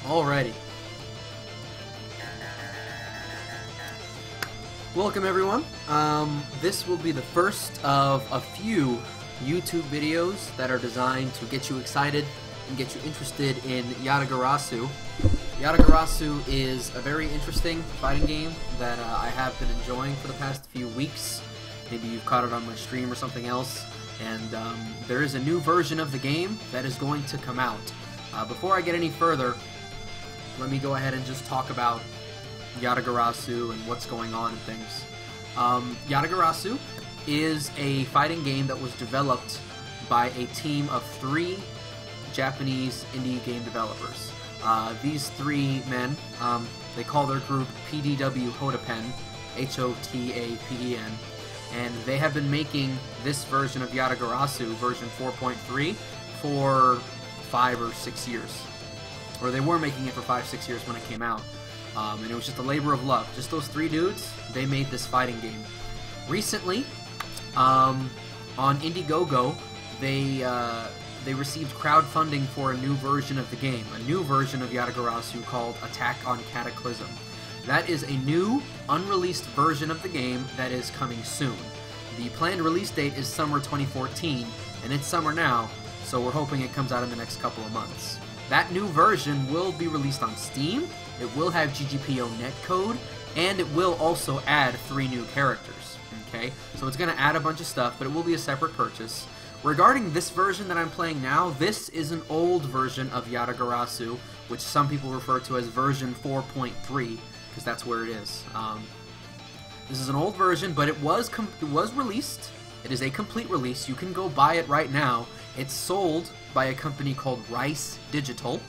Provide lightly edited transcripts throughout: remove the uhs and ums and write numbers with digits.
Alrighty. Welcome everyone. This will be the first of a few YouTube videos that are designed to get you excited and get you interested in Yatagarasu. Yatagarasu is a very interesting fighting game that I have been enjoying for the past few weeks. Maybe you've caught it on my stream or something else. And there is a new version of the game that is going to come out. Before I get any further, let me go ahead and just talk about Yatagarasu and what's going on and things. Yatagarasu is a fighting game that was developed by a team of 3 Japanese indie game developers. These 3 men, they call their group PDW HOTAPEN, H-O-T-A-P-E-N, and they have been making this version of Yatagarasu, version 4.3, for 5 or 6 years. Or they were making it for 5-6 years when it came out. And it was just a labor of love. Just those 3 dudes, they made this fighting game. Recently, on Indiegogo, they received crowdfunding for a new version of the game, a new version of Yatagarasu called Attack on Cataclysm. That is a new, unreleased version of the game that is coming soon. The planned release date is summer 2014, and it's summer now, so we're hoping it comes out in the next couple of months. That new version will be released on Steam, it will have GGPO netcode, and it will also add 3 new characters. Okay, so it's going to add a bunch of stuff, but it will be a separate purchase. Regarding this version that I'm playing now, this is an old version of Yatagarasu, which some people refer to as version 4.3, because that's where it is. This is an old version, but it was released. It is a complete release. You can go buy it right now. It's sold by a company called Rice Digital.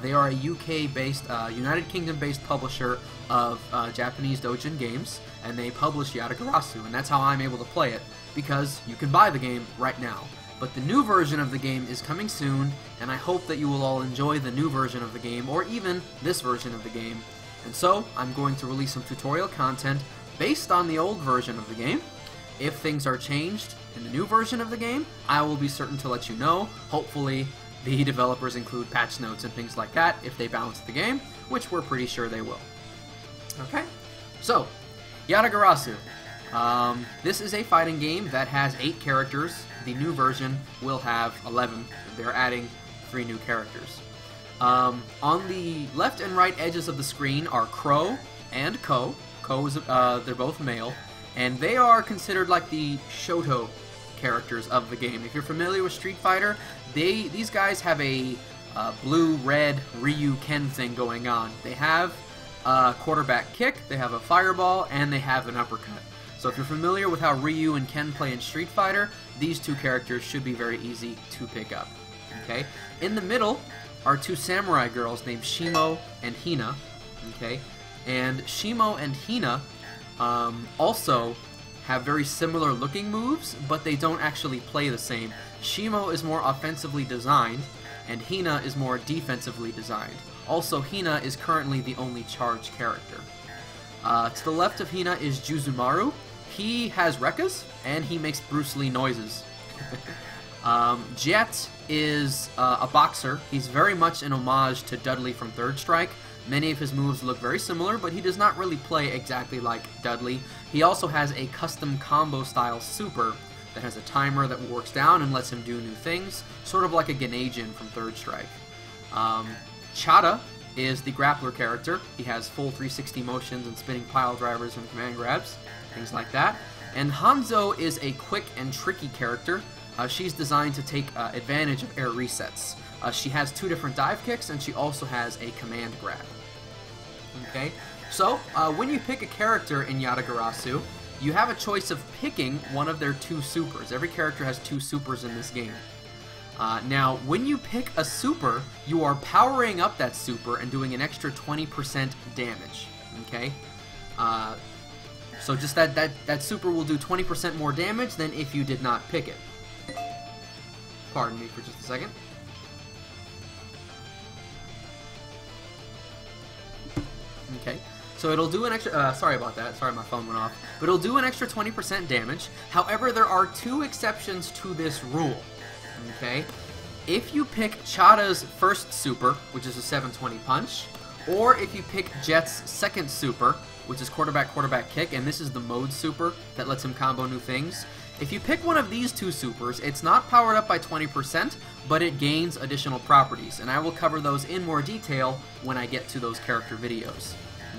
They are a UK-based, United Kingdom-based publisher of Japanese doujin games, and they publish Yatagarasu, and that's how I'm able to play it, because you can buy the game right now. But the new version of the game is coming soon, and I hope that you will all enjoy the new version of the game, or even this version of the game. And so, I'm going to release some tutorial content based on the old version of the game. If things are changed in the new version of the game, I will be certain to let you know. Hopefully, the developers include patch notes and things like that if they balance the game, which we're pretty sure they will. Okay, so, Yatagarasu. This is a fighting game that has 8 characters. The new version will have 11. They're adding 3 new characters. On the left and right edges of the screen are Crow and Ko. Ko is, they're both male, and they are considered like the Shoto characters of the game. If you're familiar with Street Fighter, these guys have a blue-red Ryu Ken thing going on. They have a quarterback kick, they have a fireball, and they have an uppercut. So if you're familiar with how Ryu and Ken play in Street Fighter, these 2 characters should be very easy to pick up. Okay? In the middle are 2 samurai girls named Shimo and Hina. Okay? And Shimo and Hina also have very similar looking moves, but they don't actually play the same. Shimo is more offensively designed, and Hina is more defensively designed. Also, Hina is currently the only charged character. To the left of Hina is Juzumaru. He has Rekkas, and he makes Bruce Lee noises. Jet is a boxer. He's very much an homage to Dudley from Third Strike. Many of his moves look very similar, but he does not really play exactly like Dudley. He also has a custom combo-style super that has a timer that works down and lets him do new things, sort of like a Ganejin from Third Strike. Chadda is the grappler character. He has full 360 motions and spinning pile drivers and command grabs, things like that. And Hanzo is a quick and tricky character. She's designed to take advantage of air resets. She has 2 different dive kicks, and she also has a command grab. Okay, so when you pick a character in Yatagarasu, you have a choice of picking one of their 2 supers. Every character has 2 supers in this game. Now, when you pick a super, you are powering up that super and doing an extra 20% damage. Okay, so just that super will do 20% more damage than if you did not pick it. Pardon me for just a second. Okay, so it'll do an extra, sorry about that, sorry my phone went off, but it'll do an extra 20% damage. However, there are 2 exceptions to this rule, okay? if you pick Chadda's first super, which is a 720 punch, or if you pick Jet's second super, which is quarterback kick, and this is the mode super that lets him combo new things. If you pick one of these two supers, it's not powered up by 20%, but it gains additional properties, and I will cover those in more detail when I get to those character videos.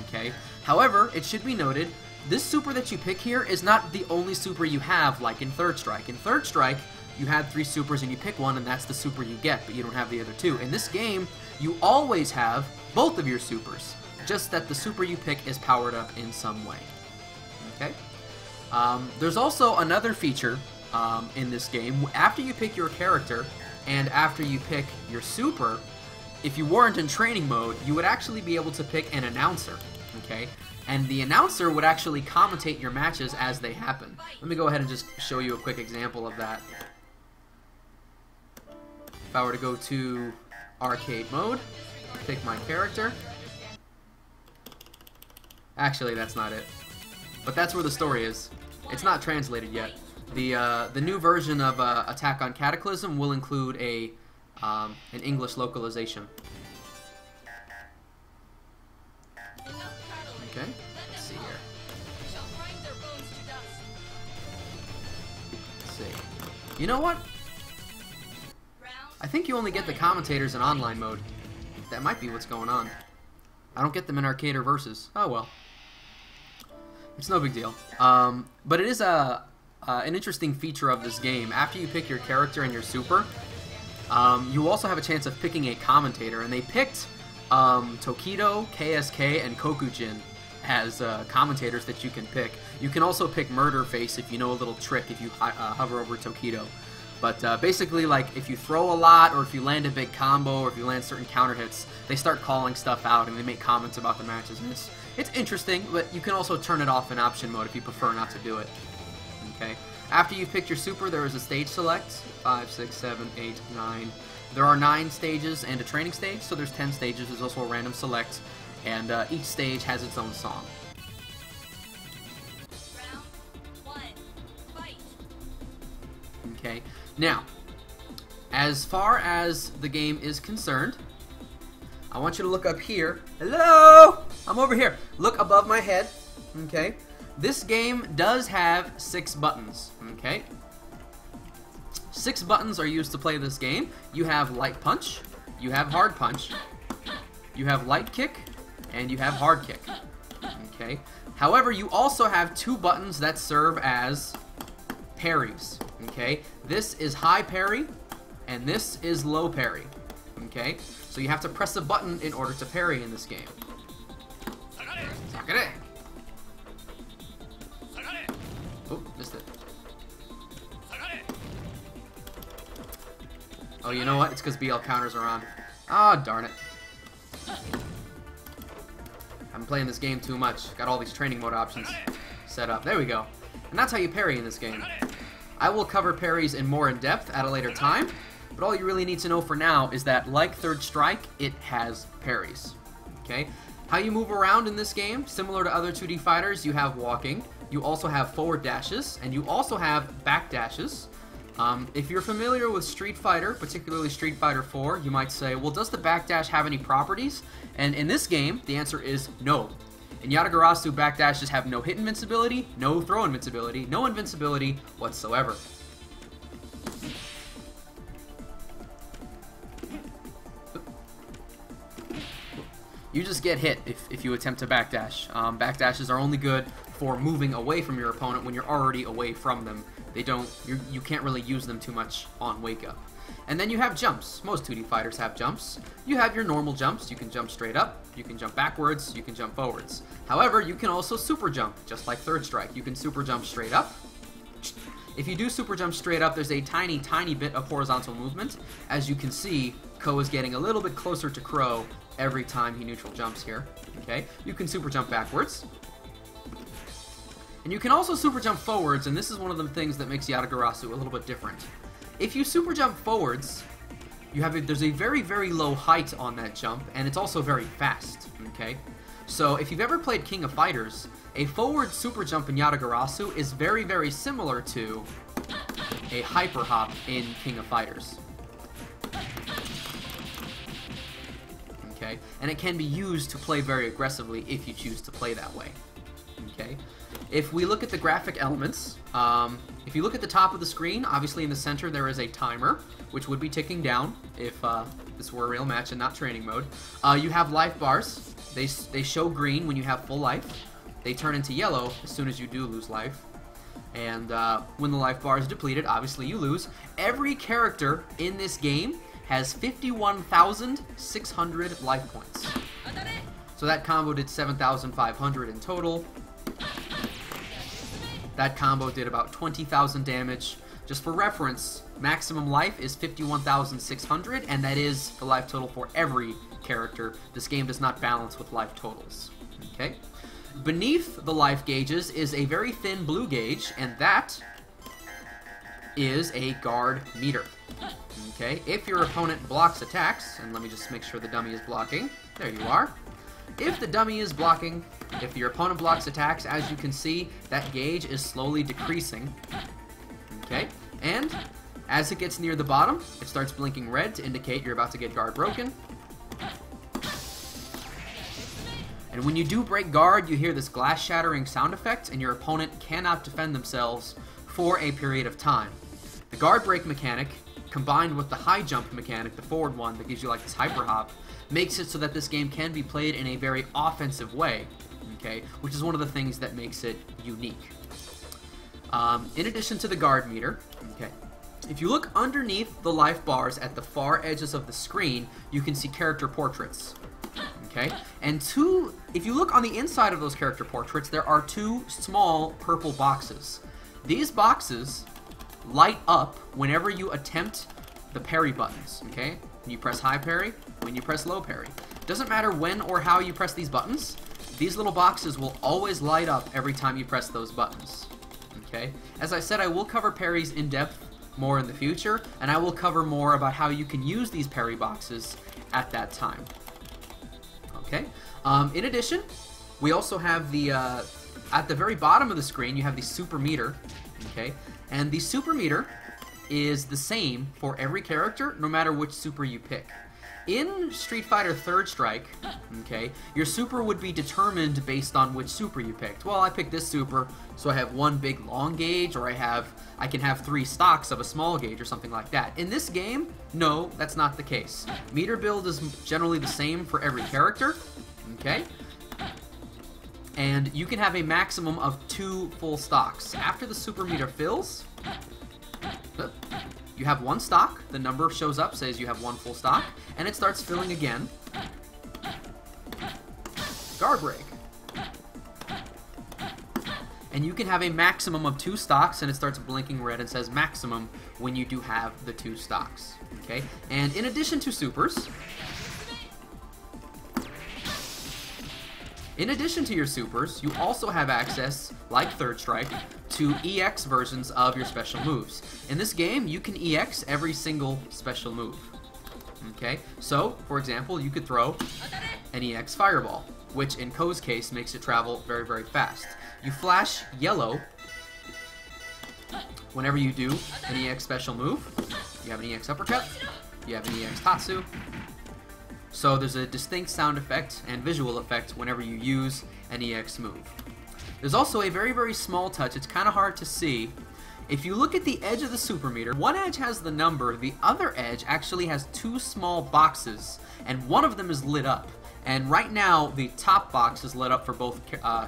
Okay. However, it should be noted, this super that you pick here is not the only super you have, like in Third Strike. In Third Strike, you had 3 supers and you pick one, and that's the super you get, but you don't have the other 2. In this game, you always have both of your supers, just that the super you pick is powered up in some way. Okay? There's also another feature in this game. After you pick your character and after you pick your super, if you weren't in training mode, you would actually be able to pick an announcer. Okay? And the announcer would actually commentate your matches as they happen. Let me go ahead and just show you a quick example of that. If I were to go to arcade mode, pick my character. Actually, that's not it. But that's where the story is. It's not translated yet. The new version of Attack on Cataclysm will include an English localization. Okay, let's see here. Let's see. You know what? I think you only get the commentators in online mode. That might be what's going on. I don't get them in arcade or versus. Oh well. It's no big deal. But it is an interesting feature of this game. After you pick your character and your super, you also have a chance of picking a commentator. And they picked Tokido, KSK, and Kokujin as commentators that you can pick. You can also pick Murderface if you know a little trick if you hover over Tokido. But basically, like, if you throw a lot, or if you land a big combo, or if you land certain counter hits, they start calling stuff out, and they make comments about the matches. And it's interesting, but you can also turn it off in option mode if you prefer not to do it. Okay. After you've picked your super, there is a stage select. 5, 6, 7, 8, 9. There are 9 stages and a training stage, so there's 10 stages. There's also a random select, and each stage has its own song. Round 1, fight. Okay. Now, as far as the game is concerned, I want you to look up here. Hello! I'm over here. Look above my head. Okay. This game does have 6 buttons. Okay. 6 buttons are used to play this game. You have light punch, you have hard punch, you have light kick, and you have hard kick. Okay. However, you also have 2 buttons that serve as parries. Okay. This is high parry, and this is low parry. Okay. So you have to press a button in order to parry in this game. Sakare! Oh, missed it. Oh, you know what? It's because BL counters are on. Ah, oh, darn it. I'm playing this game too much. Got all these training mode options set up. There we go. And that's how you parry in this game. I will cover parries in more in depth at a later time, but all you really need to know for now is that, like Third Strike, it has parries. Okay? How you move around in this game, similar to other 2D fighters, you have walking, you also have forward dashes, and you also have back dashes. If you're familiar with Street Fighter, particularly Street Fighter 4, you might say, well, does the backdash have any properties? And in this game, the answer is no. In Yatagarasu, backdashes have no hit invincibility, no throw invincibility, no invincibility whatsoever. You just get hit if you attempt to backdash. Backdashes are only good for moving away from your opponent when you're already away from them. You can't really use them too much on wake up. And then you have jumps. Most 2D fighters have jumps. You have your normal jumps. You can jump straight up, you can jump backwards, you can jump forwards. However, you can also super jump, just like Third Strike. You can super jump straight up. If you do super jump straight up, there's a tiny, tiny bit of horizontal movement. As you can see, Ko is getting a little bit closer to Crow every time he neutral jumps here. Okay, you can super jump backwards. And you can also super jump forwards, and this is one of the things that makes Yatagarasu a little bit different. If you super jump forwards, there's a very, very low height on that jump, and it's also very fast. Okay, so if you've ever played King of Fighters, a forward super jump in Yatagarasu is very, very similar to a hyper hop in King of Fighters. Okay, and it can be used to play very aggressively if you choose to play that way. Okay, if we look at the graphic elements, if you look at the top of the screen, obviously in the center there is a timer, which would be ticking down if this were a real match and not training mode. You have life bars. They show green when you have full life. They turn into yellow as soon as you do lose life. And when the life bar is depleted, obviously you lose. Every character in this game has 51,600 life points. So that combo did 7,500 in total. That combo did about 20,000 damage. Just for reference, maximum life is 51,600, and that is the life total for every character. This game does not balance with life totals. Okay? Beneath the life gauges is a very thin blue gauge, and that is a guard meter. Okay? If your opponent blocks attacks, and let me just make sure the dummy is blocking. There you are. If the dummy is blocking, if your opponent blocks attacks, as you can see, that gauge is slowly decreasing. Okay? And as it gets near the bottom, it starts blinking red to indicate you're about to get guard broken. And when you do break guard, you hear this glass shattering sound effect, and your opponent cannot defend themselves for a period of time. The guard break mechanic, combined with the high jump mechanic, the forward one that gives you like this hyper hop, makes it so that this game can be played in a very offensive way, okay, which is one of the things that makes it unique. In addition to the guard meter, okay, if you look underneath the life bars at the far edges of the screen, you can see character portraits. Okay, and if you look on the inside of those character portraits, there are two small purple boxes. These boxes light up whenever you attempt the parry buttons. Okay, when you press high parry, when you press low parry. Doesn't matter when or how you press these buttons, these little boxes will always light up every time you press those buttons. Okay, as I said, I will cover parries in depth more in the future, and I will cover more about how you can use these parry boxes at that time. Okay. In addition, we also have the at the very bottom of the screen, you have the super meter. Okay, and the super meter is the same for every character, no matter which super you pick. In Street Fighter Third Strike, okay, your super would be determined based on which super you picked. Well, I picked this super, so I have one big long gauge, or I can have 3 stocks of a small gauge, or something like that. In this game, no, that's not the case. Meter build is generally the same for every character, okay? And you can have a maximum of 2 full stocks. After the super meter fills, you have 1 stock, the number shows up, says you have 1 full stock, and it starts filling again. Guard break. And you can have a maximum of 2 stocks, and it starts blinking red and says maximum when you do have the 2 stocks. Okay? And in addition to supers, in addition to your supers, you also have access, like Third Strike, to EX versions of your special moves. In this game, you can EX every single special move. Okay? So, for example, you could throw an EX Fireball, which in Ko's case makes it travel very, very fast. You flash yellow whenever you do an EX special move. You have an EX Uppercut, you have an EX Tatsu. So there's a distinct sound effect and visual effect whenever you use an EX move. There's also a very, very small touch. It's kind of hard to see. If you look at the edge of the super meter, one edge has the number, the other edge actually has 2 small boxes, and one of them is lit up. And right now, the top box is lit up for both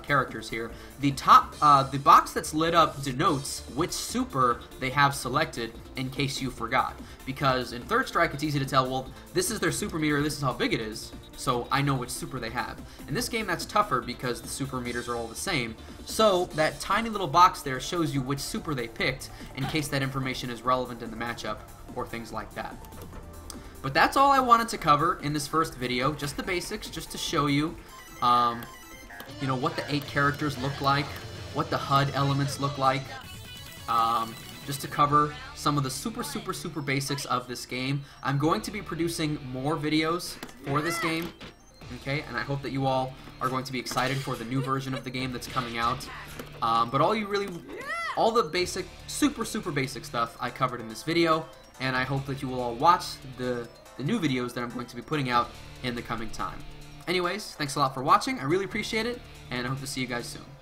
characters here. The box that's lit up denotes which super they have selected in case you forgot. Because in Third Strike, it's easy to tell, well, this is their super meter, this is how big it is, so I know which super they have. In this game, that's tougher because the super meters are all the same. So that tiny little box there shows you which super they picked in case that information is relevant in the matchup or things like that. But that's all I wanted to cover in this first video, just the basics, just to show you, you know, what the 8 characters look like, what the HUD elements look like, just to cover some of the super basics of this game. I'm going to be producing more videos for this game, okay, and I hope that you all are going to be excited for the new version of the game that's coming out. But all the basic, super basic stuff I covered in this video. And I hope that you will all watch the the new videos that I'm going to be putting out in the coming time. Anyways, thanks a lot for watching. I really appreciate it, and I hope to see you guys soon.